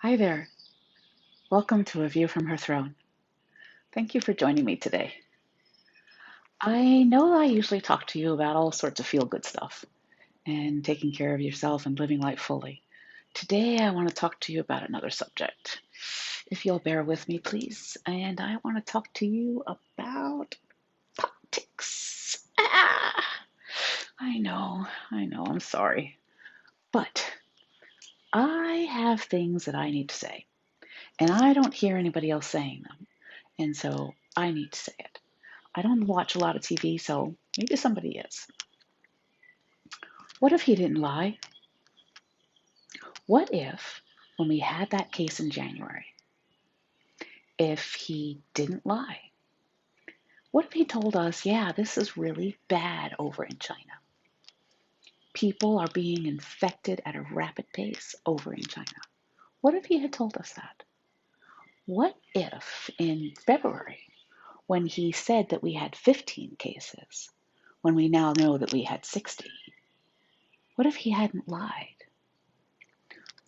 Hi there. Welcome to A View from Her Throne. Thank you for joining me today. I know I usually talk to you about all sorts of feel good stuff and taking care of yourself and living life fully. Today, I want to talk to you about another subject. If you'll bear with me, please. And I want to talk to you about politics. I know, I'm sorry. But I have things that I need to say, and I don't hear anybody else saying them. And so I need to say it. I don't watch a lot of TV, so maybe somebody is. What if he didn't lie? What if, when we had that case in January, if he didn't lie? What if he told us, yeah, this is really bad over in China? People are being infected at a rapid pace over in China. What if he had told us that? What if in February, when he said that we had 15 cases, when we now know that we had 60, what if he hadn't lied?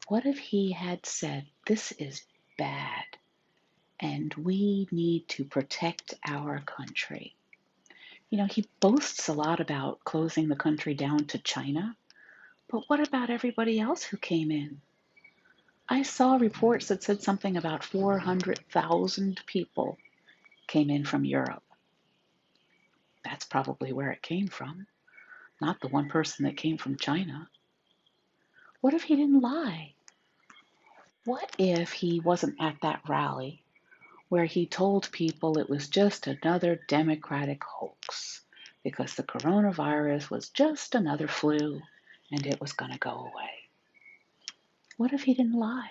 What if he had said, this is bad and we need to protect our country? You know, he boasts a lot about closing the country down to China, but what about everybody else who came in? I saw reports that said something about 400,000 people came in from Europe. That's probably where it came from, not the one person that came from China. What if he didn't lie? What if he wasn't at that rally where he told people it was just another Democratic hoax because the coronavirus was just another flu and it was going to go away? What if he didn't lie?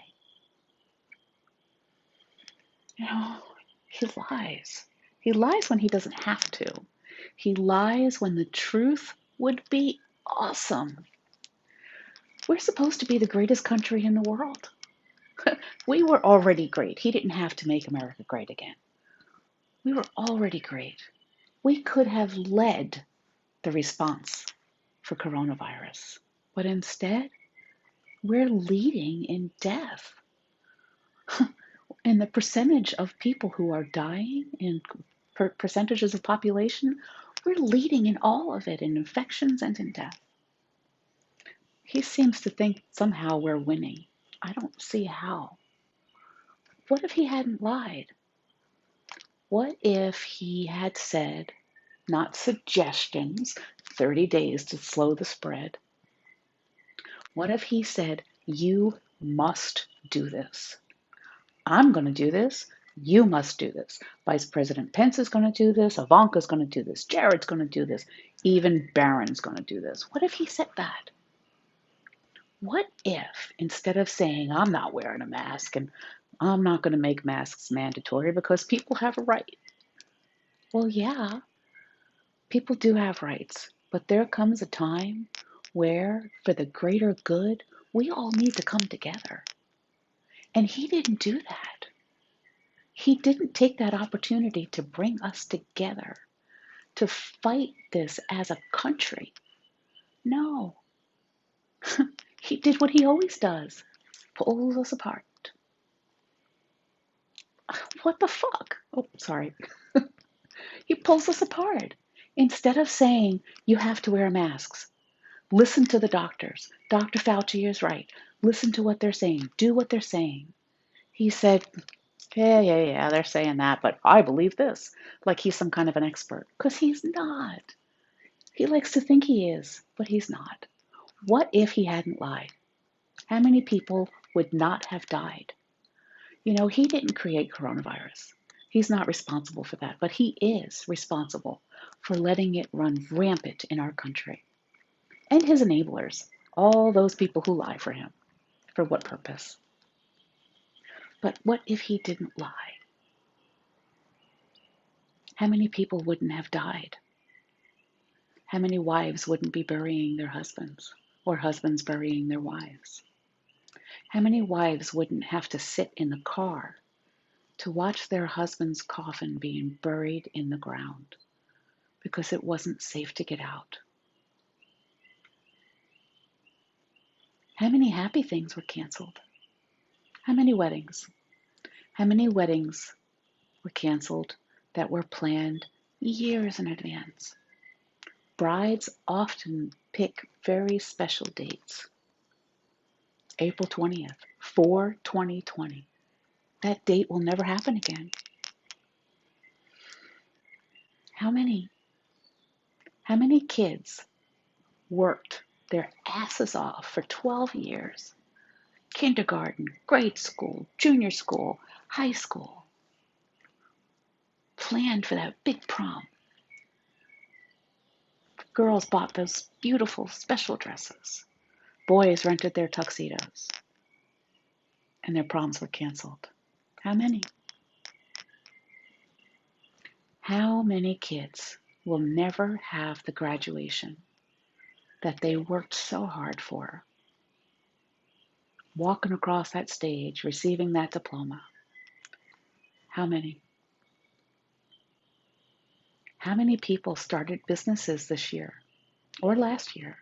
You know, he lies. He lies when he doesn't have to. He lies when the truth would be awesome. We're supposed to be the greatest country in the world. We were already great. He didn't have to make America great again. We were already great. We could have led the response for coronavirus. But instead, we're leading in death. And the percentage of people who are dying in percentages of population, we're leading in all of it, in infections and in death. He seems to think somehow we're winning. I don't see how. What if he hadn't lied? What if he had said, not suggestions, 30 days to slow the spread? What if he said, you must do this? I'm going to do this. You must do this. Vice President Pence is going to do this. Ivanka's going to do this. Jared's going to do this. Even Barron's going to do this. What if he said that? What if, instead of saying, I'm not wearing a mask and I'm not going to make masks mandatory because people have a right? Well, yeah, people do have rights, but there comes a time where, for the greater good, we all need to come together. And he didn't do that. He didn't take that opportunity to bring us together, to fight this as a country. No, he did what he always does, pulls us apart. What the fuck? Oh, sorry. He pulls us apart. Instead of saying, you have to wear masks, listen to the doctors. Dr. Fauci is right. Listen to what they're saying. Do what they're saying. He said, yeah, they're saying that, but I believe this. Like he's some kind of an expert. Because he's not. He likes to think he is, but he's not. What if he hadn't lied? How many people would not have died? You know, he didn't create coronavirus. He's not responsible for that, but he is responsible for letting it run rampant in our country. And his enablers, all those people who lie for him. For what purpose? But what if he didn't lie? How many people wouldn't have died? How many wives wouldn't be burying their husbands, or husbands burying their wives? How many wives wouldn't have to sit in the car to watch their husband's coffin being buried in the ground because it wasn't safe to get out? How many happy things were canceled? How many weddings? How many weddings were canceled that were planned years in advance? Brides often pick very special dates. April 20th, 4/20/20. That date will never happen again. How many? How many kids worked their asses off for 12 years? Kindergarten, grade school, junior school, high school. Planned for that big prom. Girls bought those beautiful special dresses. Boys rented their tuxedos. And their proms were canceled. How many? How many kids will never have the graduation that they worked so hard for? Walking across that stage, receiving that diploma. How many? How many people started businesses this year or last year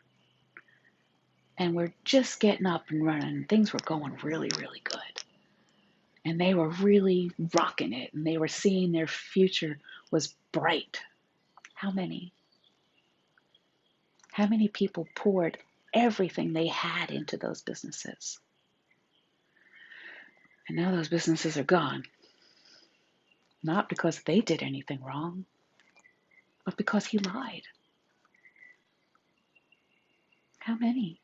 and were just getting up and running? Things were going really, really good. And they were really rocking it, and they were seeing their future was bright. How many? How many people poured everything they had into those businesses? And now those businesses are gone. Not because they did anything wrong, but because he lied. How many?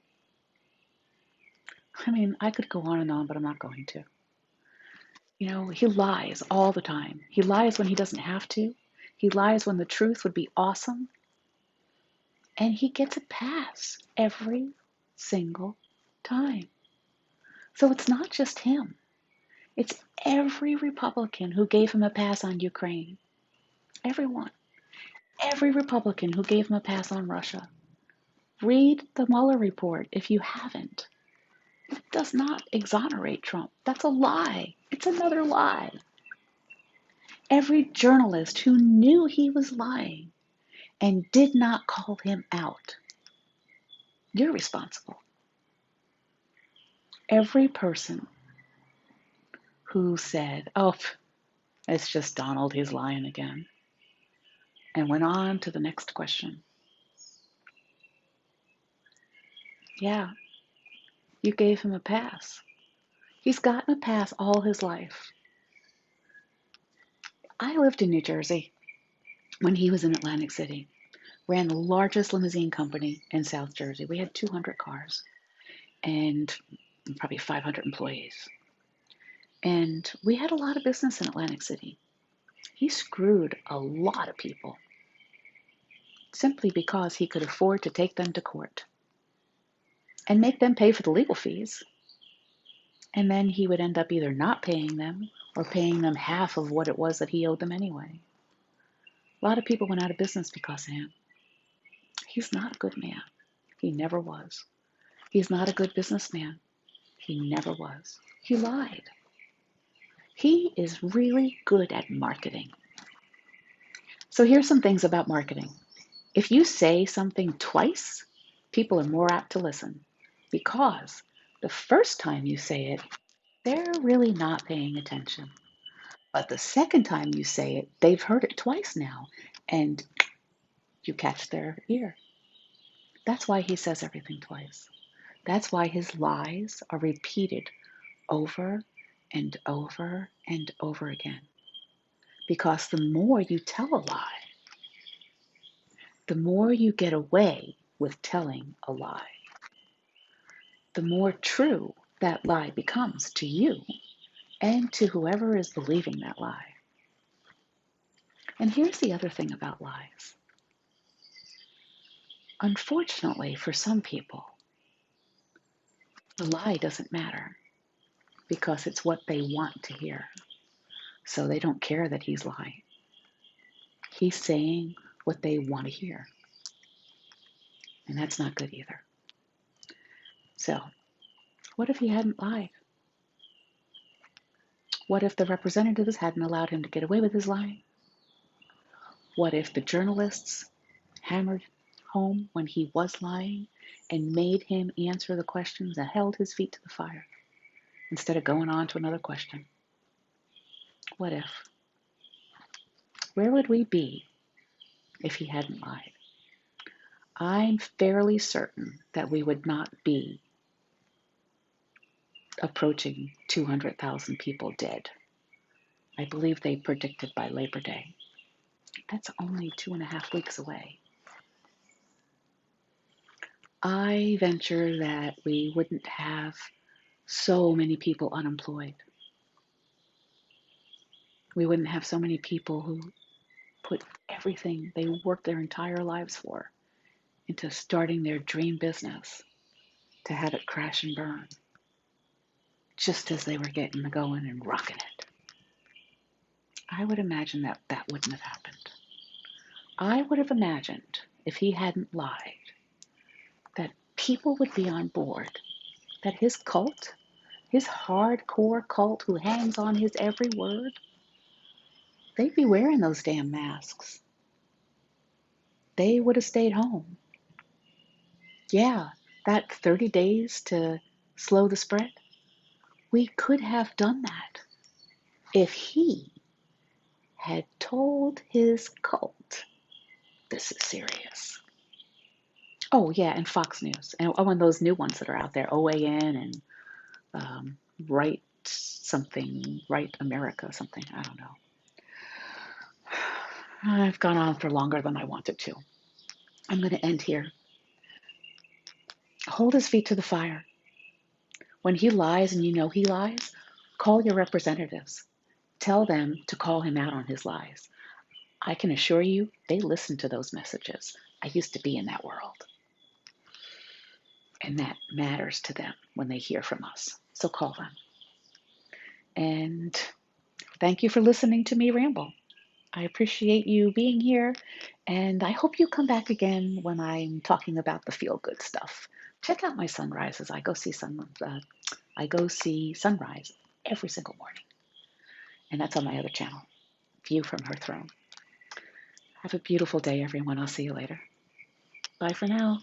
I mean, I could go on, but I'm not going to. You know, he lies all the time. He lies when he doesn't have to. He lies when the truth would be awesome. And he gets a pass every single time. So it's not just him. It's every Republican who gave him a pass on Ukraine. Everyone. Every Republican who gave him a pass on Russia. Read the Mueller report if you haven't. It does not exonerate Trump. That's a lie. It's another lie. Every journalist who knew he was lying and did not call him out, you're responsible. Every person who said, oh, it's just Donald, he's lying again, and went on to the next question. Yeah, you gave him a pass. He's gotten a pass all his life. I lived in New Jersey when he was in Atlantic City. Ran the largest limousine company in South Jersey. We had 200 cars and probably 500 employees. And we had a lot of business in Atlantic City. He screwed a lot of people simply because he could afford to take them to court and make them pay for the legal fees. And then he would end up either not paying them or paying them half of what it was that he owed them anyway. A lot of people went out of business because of him. He's not a good man. He never was. He's not a good businessman. He never was. He lied. He is really good at marketing. So here's some things about marketing. If you say something twice, people are more apt to listen because the first time you say it, they're really not paying attention. But the second time you say it, they've heard it twice now, and you catch their ear. That's why he says everything twice. That's why his lies are repeated over and over and over again. Because the more you tell a lie, the more you get away with telling a lie. The more true that lie becomes to you and to whoever is believing that lie. And here's the other thing about lies. Unfortunately, for some people, the lie doesn't matter because it's what they want to hear. So they don't care that he's lying. He's saying what they want to hear. And that's not good either. So, what if he hadn't lied? What if the representatives hadn't allowed him to get away with his lying? What if the journalists hammered home when he was lying and made him answer the questions and held his feet to the fire instead of going on to another question. What if? Where would we be if he hadn't lied? I'm fairly certain that we would not be approaching 200,000 people dead. I believe they predicted by Labor Day. That's only 2.5 weeks away. I venture that we wouldn't have so many people unemployed. We wouldn't have so many people who put everything they worked their entire lives for into starting their dream business to have it crash and burn just as they were getting going and rocking it. I would imagine that that wouldn't have happened. I would have imagined, if he hadn't lied, that people would be on board, that his cult, his hardcore cult who hangs on his every word, they'd be wearing those damn masks. They would have stayed home. Yeah, that 30 days to slow the spread, we could have done that if he had told his cult, this is serious. Oh, yeah, and Fox News. And those new ones that are out there, OAN and Right something, Right America, something, I don't know. I've gone on for longer than I wanted to. I'm going to end here. Hold his feet to the fire. When he lies and you know he lies, call your representatives. Tell them to call him out on his lies. I can assure you, they listen to those messages. I used to be in that world. And that matters to them when they hear from us. So call them. And thank you for listening to me ramble. I appreciate you being here, and I hope you come back again when I'm talking about the feel-good stuff. Check out my sunrises. I go see sunrise every single morning, and that's on my other channel, View from Her Throne. Have a beautiful day, everyone. I'll see you later. Bye for now.